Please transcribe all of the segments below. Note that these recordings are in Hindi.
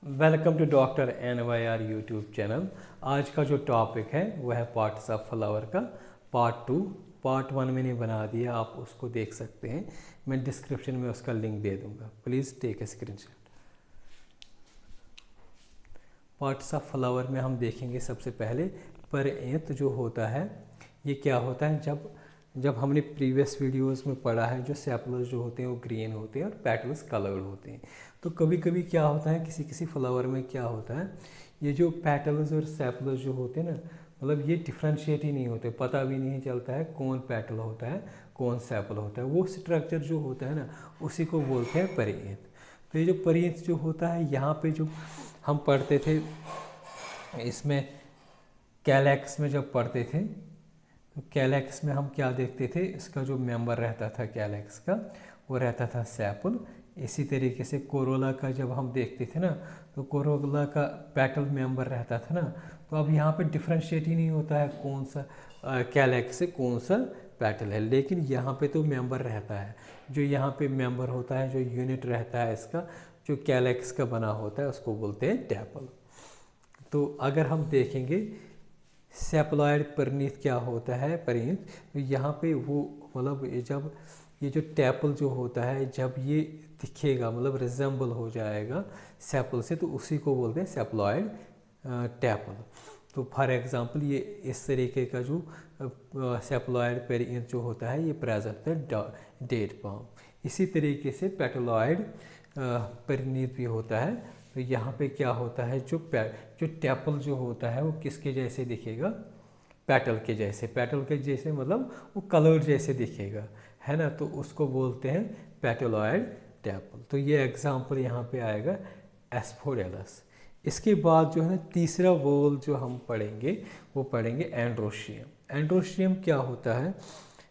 Welcome to doctor NYR YouTube channel. आज का जो टॉपिक है वह है पार्ट्स ऑफ फ्लावर का पार्ट 2। पार्ट 1 मैंने बना दिया, आप उसको देख सकते हैं। मैं डिस्क्रिप्शन में उसका लिंक दे दूंगा, please take a screenshot. Parts of flower में हम देखेंगे सबसे पहले परियंत्र जो होता है। ये क्या होता है, जब हमने प्रीवियस वीडियोस में पढ़ा है, जो सेपल्स जो होते हैं वो ग्रीन होते हैं और पेटल्स कलर्ड होते हैं। तो कभी कभी क्या होता है, किसी किसी फ्लावर में क्या होता है, ये जो पेटल्स और सेपल्स जो होते हैं ना, मतलब ये डिफ्रेंशिएट ही नहीं होते, पता भी नहीं चलता है कौन पेटल होता है कौन सेपल होता है। वो स्ट्रक्चर जो होता है ना, उसी को बोलते हैं परियंत्र। तो ये जो परियंत्र जो होता है, यहाँ पे जो हम पढ़ते थे, इसमें कैलेक्स में जब पढ़ते थे तो कैलेक्स में हम क्या देखते थे, इसका जो मेंबर रहता था कैलेक्स का, वो रहता था सेपल। इसी तरीके से कोरोला का जब हम देखते थे ना, तो कोरोला का पेटल मेंबर रहता था ना। तो अब यहाँ पे डिफ्रेंशिएट ही नहीं होता है कौन सा कैलेक्स से कौन सा पेटल है, लेकिन यहाँ पे तो मेंबर रहता है। जो यहाँ पे मेंबर होता है, जो यूनिट रहता है इसका, जो कैलेक्स का बना होता है, उसको बोलते हैं टैपल। तो अगर हम देखेंगे सेप्लॉयड परिणीत क्या होता है, परिणीत, तो यहाँ पे वो मतलब जब ये जो टैपल जो होता है, जब ये दिखेगा मतलब रिजेंबल हो जाएगा सेपल से, तो उसी को बोलते हैं सेप्लॉयड टैपल। तो फॉर एग्जांपल ये इस तरीके का जो सेप्लॉयड पेरियंथ जो होता है, ये प्रेजेंट है डेट पाम। इसी तरीके से पेटलॉयड परिणीत भी होता है। तो यहाँ पे क्या होता है, जो टैपल जो होता है वो किसके जैसे दिखेगा, पेटल के जैसे। पेटल के जैसे मतलब वो कलर जैसे दिखेगा, है ना। तो उसको बोलते हैं पेटलॉयड टैपल। तो ये एग्जांपल यहाँ पे आएगा एस्फोडेलस। इसके बाद जो है ना, तीसरा वोल जो हम पढ़ेंगे वो पढ़ेंगे एंड्रोशियम। एंड्रोशियम क्या होता है,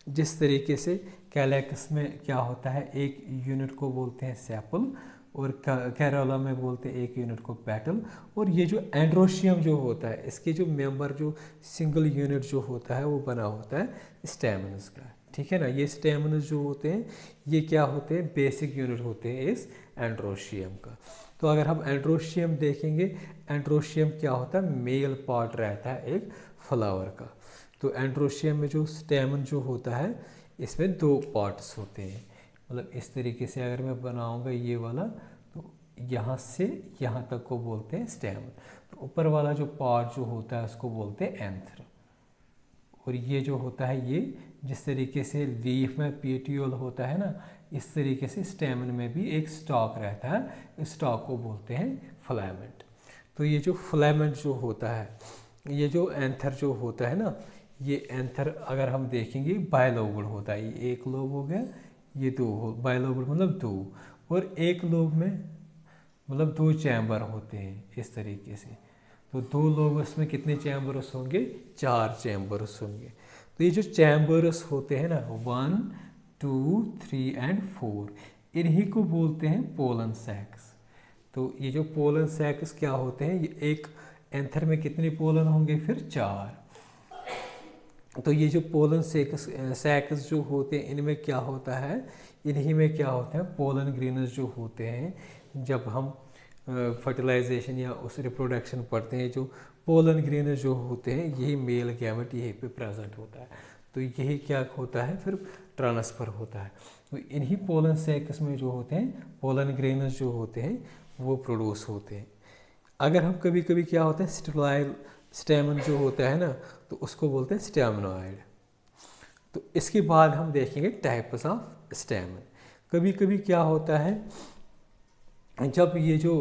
जिस तरीके से कैलेक्स में क्या होता है, एक यूनिट को बोलते हैं सेपल और कैरोला में बोलते हैं एक यूनिट को पेटल। और ये जो एंड्रोशियम जो होता है, इसके जो मेंबर जो सिंगल यूनिट जो होता है वो बना होता है स्टेमन्स का, ठीक है ना। ये स्टेमन्स जो होते हैं, ये क्या होते हैं, बेसिक यूनिट होते हैं इस एंड्रोशियम का। तो अगर हम एंड्रोशियम देखेंगे, एंड्रोशियम क्या होता है, मेल पार्ट रहता है एक फ्लावर का। तो एंड्रोशियम में जो स्टेमन जो होता है, इसमें दो पार्ट्स होते हैं। मतलब इस तरीके से अगर मैं बनाऊंगा ये वाला, तो यहाँ से यहाँ तक को बोलते हैं स्टेमन। तो ऊपर वाला जो पार्ट जो होता है उसको बोलते हैं एंथर। और ये जो होता है, ये जिस तरीके से लीफ में पेटियोल होता है ना, इस तरीके से स्टेमन में भी एक स्टॉक रहता है, इस स्टॉक को बोलते हैं फिलामेंट। तो ये जो फिलामेंट जो होता है, ये जो एंथर जो होता है ना, ये एंथर अगर हम देखेंगे बायलोबड होता है। ये एक लोब हो गया, ये दो हो, बायलोबड मतलब दो, और एक लोब में मतलब दो चैम्बर होते हैं इस तरीके से। तो दो लोब्स में कितने चैम्बर्स होंगे, चार चैम्बर्स होंगे। तो ये जो चैम्बर्स होते हैं ना, 1 2 3 एंड 4, इन्हीं को बोलते हैं पोलन सैक्स। तो ये जो पोलन सैक्स क्या होते हैं, ये एक एंथर में कितने पोलन होंगे, फिर चार। तो ये जो पोलन सैक्स जो होते हैं, इनमें क्या होता है, इन्हीं में क्या होता है, पोलन ग्रेन्स जो होते हैं। जब हम फर्टिलाइजेशन या उस रिप्रोडक्शन पढ़ते हैं, जो पोलन ग्रेन्स जो होते हैं, यही मेल गैमेट यहीं पे प्रेजेंट होता है। तो यही क्या होता है, फिर ट्रांसफ़र होता है। तो इन्हीं पोलन सैक्स में जो होते हैं, पोलन ग्रेन्स जो होते हैं वो प्रोड्यूस होते हैं। अगर हम कभी कभी क्या होता है, स्टेबलाइल स्टेमन जो होता है ना, तो उसको बोलते हैं स्टेमनॉइड। तो इसके बाद हम देखेंगे टाइप्स ऑफ स्टेमन। कभी कभी क्या होता है, जब ये जो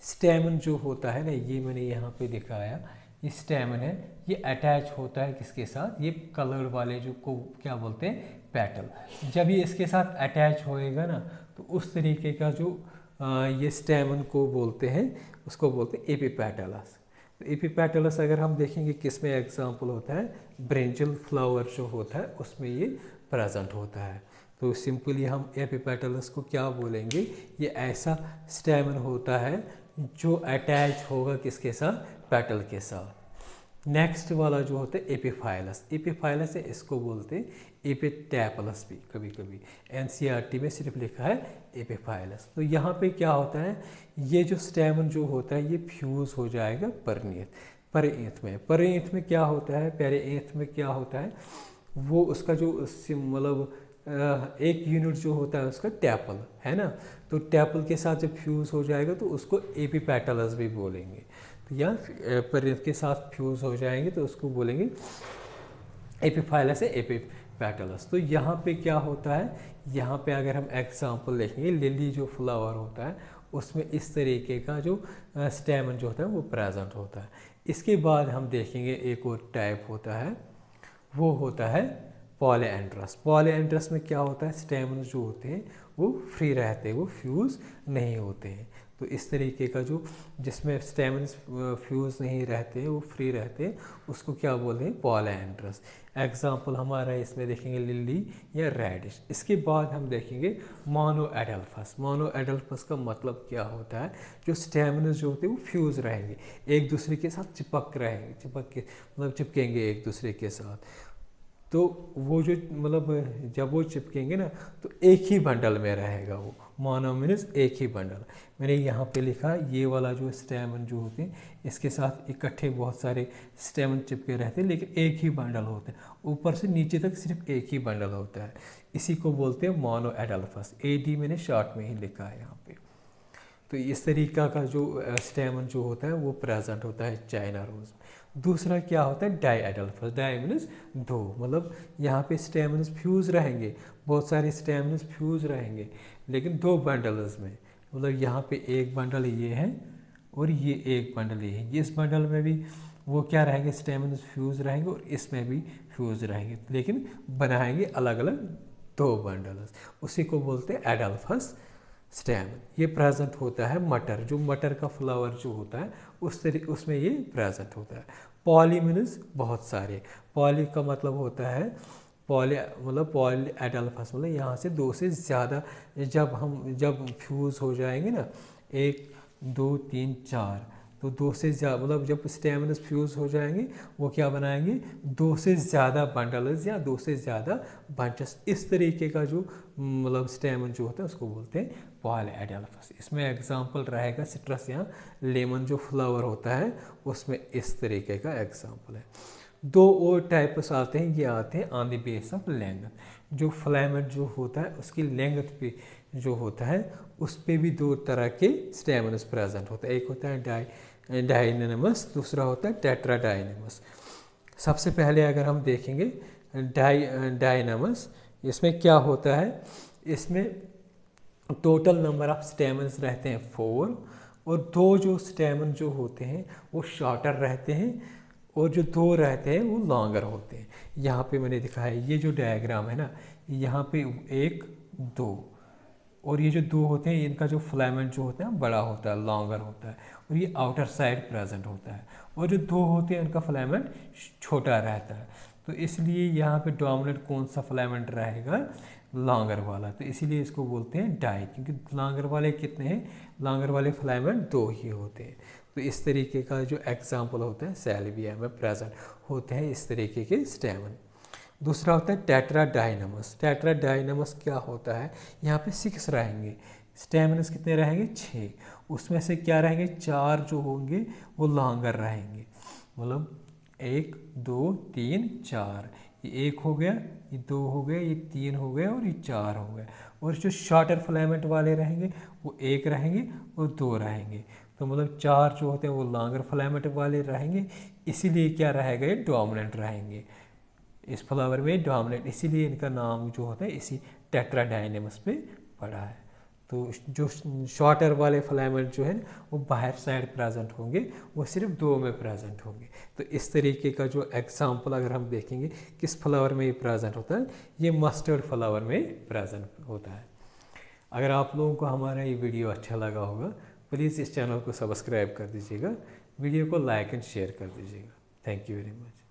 स्टेमन जो होता है ना, ये मैंने यहाँ पे दिखाया, ये स्टेमन है, ये अटैच होता है किसके साथ, ये कलर वाले जो को क्या बोलते हैं, पेटल। जब ये इसके साथ अटैच होएगा ना, तो उस तरीके का जो ये स्टेमन को बोलते हैं, उसको बोलते हैं एपिपेटलस। तो एपिपेटलस अगर हम देखेंगे किस में एग्जाम्पल होता है, ब्रिंजल फ्लावर जो होता है उसमें ये प्रेजेंट होता है। तो सिंपली हम एपिपेटलस को क्या बोलेंगे, ये ऐसा स्टेमन होता है जो अटैच होगा किसके साथ, पेटल के साथ। नेक्स्ट वाला जो होता है एपिफाइलस, एपिफाइलस है इसको बोलते हैं एपिटैपलस भी कभी कभी, एनसीईआरटी में सिर्फ लिखा है एपिफाइलस। तो यहाँ पे क्या होता है, ये जो स्टेमन जो होता है ये फ्यूज़ हो जाएगा परिएंथ में। परिएंथ में क्या होता है, पेरिएंथ में क्या होता है, वो उसका जो मतलब एक यूनिट जो होता है उसका टैपल है ना, तो टैपल के साथ जब फ्यूज़ हो जाएगा तो उसको एपिपेटलस भी बोलेंगे। तो यहाँ परिएंथ के साथ फ्यूज़ हो जाएंगे तो उसको बोलेंगे एपिफाइलस है एपिपेटलस। तो यहाँ पे क्या होता है, यहाँ पे अगर हम एग्जांपल देखेंगे, लिली जो फ्लावर होता है उसमें इस तरीके का जो स्टेमन जो होता है वो प्रेजेंट होता है। इसके बाद हम देखेंगे एक और टाइप होता है, वो होता है पॉलीएंड्रस। पॉलीएंड्रस में क्या होता है, स्टेमन जो होते हैं वो फ्री रहते हैं, वो फ्यूज़ नहीं होते हैं। तो इस तरीके का जो जिसमें स्टेमन्स फ्यूज़ नहीं रहते हैं, वो फ्री रहते हैं, उसको क्या बोलते हैं, पॉलीएंड्रस। एग्जाम्पल हमारा इसमें देखेंगे लिली या रेडिश। इसके बाद हम देखेंगे मोनोएडल्फस। मोनोएडल्फस का मतलब क्या होता है, जो स्टेमन्स जो होते हैं वो फ्यूज़ रहेंगे, एक दूसरे के साथ चिपकेंगे एक दूसरे के साथ। तो वो जो मतलब जब वो चिपकेंगे ना तो एक ही बंडल में रहेगा वो, मोनो मीन्स एक ही बंडल। मैंने यहाँ पे लिखा ये वाला जो स्टेमन जो होते हैं इसके साथ इकट्ठे बहुत सारे स्टेमन चिपके रहते हैं, लेकिन एक ही बंडल होता है, ऊपर से नीचे तक सिर्फ एक ही बंडल होता है। इसी को बोलते हैं मोनोएडल्फस। AD मैंने शॉर्ट में ही लिखा है यहाँ पे। तो इस तरीका का जो स्टेमन जो होता है वो प्रेजेंट होता है चाइना रोज़। दूसरा क्या होता है डाईएडल्फस। डाई मीन्स दो, मतलब यहाँ पे स्टेमन्स फ्यूज़ रहेंगे, बहुत सारे स्टेमन्स फ्यूज़ रहेंगे लेकिन दो बंडल्स में, मतलब यहाँ पे एक बंडल ये है और ये एक बंडल ये है। इस बंडल में भी वो क्या रहेंगे, स्टेमन्स फ्यूज़ रहेंगे और इसमें भी फ्यूज़ रहेंगे, लेकिन बनाएंगे अलग अलग दो बंडल्स। उसी को बोलते हैं एडल्फस स्टेमन। ये प्रेजेंट होता है मटर, जो मटर का फ्लावर जो होता है उसमें ये प्रेजेंट होता है। पॉली मीन्स बहुत सारे, पॉली का मतलब होता है पॉली एडल्फस, मतलब यहाँ से दो से ज़्यादा जब फ्यूज़ हो जाएंगे ना, 1 2 3 4, तो दो से ज़्यादा मतलब जब स्टेमन्स फ्यूज़ हो जाएंगे वो क्या बनाएंगे, दो से ज़्यादा बंडल्स या दो से ज़्यादा बंचेस। इस तरीके का जो मतलब स्टेमन जो होता है उसको बोलते हैं पॉलीएडल्फस। इसमें एग्जांपल रहेगा सिट्रस या लेमन जो फ्लावर होता है उसमें इस तरीके का एग्जांपल है। दो और टाइप्स आते हैं, ये आते हैं on the base of length. जो फिलामेंट जो होता है उसकी लेंथ पे जो होता है उस पे भी दो तरह के स्टेमन्स प्रेजेंट होता है। एक होता है डायनेमस, दूसरा होता है टेट्राडायनेमस। सबसे पहले अगर हम देखेंगे डायनेमस, इसमें क्या होता है, इसमें टोटल नंबर ऑफ स्टेमन्स रहते हैं 4, और दो जो स्टेमन जो होते हैं वो शॉर्टर रहते हैं और जो दो रहते हैं वो लॉन्गर होते हैं। यहाँ पे मैंने दिखाया है, ये जो डायग्राम है ना, यहाँ पे 1 2, और ये जो दो होते हैं इनका जो फिलामेंट जो होता है बड़ा होता है, लॉन्गर होता है, और ये आउटर साइड प्रेजेंट होता है, और जो दो होते हैं उनका फिलामेंट छोटा रहता है। तो इसलिए यहाँ पे डोमिनेंट कौन सा फिलामेंट रहेगा, लॉन्गर वाला, तो इसीलिए इसको बोलते हैं डाई, क्योंकि लॉन्गर वाले कितने हैं, लॉन्गर वाले फिलामेंट दो ही होते हैं। तो इस तरीके का जो एग्जाम्पल होता है सैल्विया में प्रेजेंट होते हैं इस तरीके के स्टेमन। दूसरा होता है टेट्राडायनेमस। टेट्राडायनेमस क्या होता है, यहाँ पे 6 रहेंगे, स्टेमन्स कितने रहेंगे 6, उसमें से क्या रहेंगे 4 जो होंगे वो लॉन्गर रहेंगे, मतलब 1 2 3 4, ये 1 हो गया, ये 2 हो गया, ये 3 हो गया और ये 4 हो गया। और जो शॉर्टर फिलामेंट वाले रहेंगे वो 1 रहेंगे और 2 रहेंगे, तो मतलब 4 जो होते हैं वो लॉन्गर फिलामेंट वाले रहेंगे, इसीलिए क्या रहेगा, ये डोमिनेंट रहेंगे इस फ्लावर में, डोमिनेंट, इसीलिए इनका नाम जो होता है इसी टेट्राडायनेमस पे पड़ा है। तो जो शॉर्टर वाले फिलामेंट जो है वो बाहर साइड प्रेजेंट होंगे, वो सिर्फ 2 में प्रेजेंट होंगे। तो इस तरीके का जो एग्जाम्पल अगर हम देखेंगे किस फ्लावर में ये प्रेजेंट होता है, ये मस्टर्ड फ्लावर में प्रेजेंट होता है। अगर आप लोगों को हमारा ये वीडियो अच्छा लगा होगा, प्लीज़ इस चैनल को सब्सक्राइब कर दीजिएगा, वीडियो को लाइक एंड शेयर कर दीजिएगा। Thank you very much.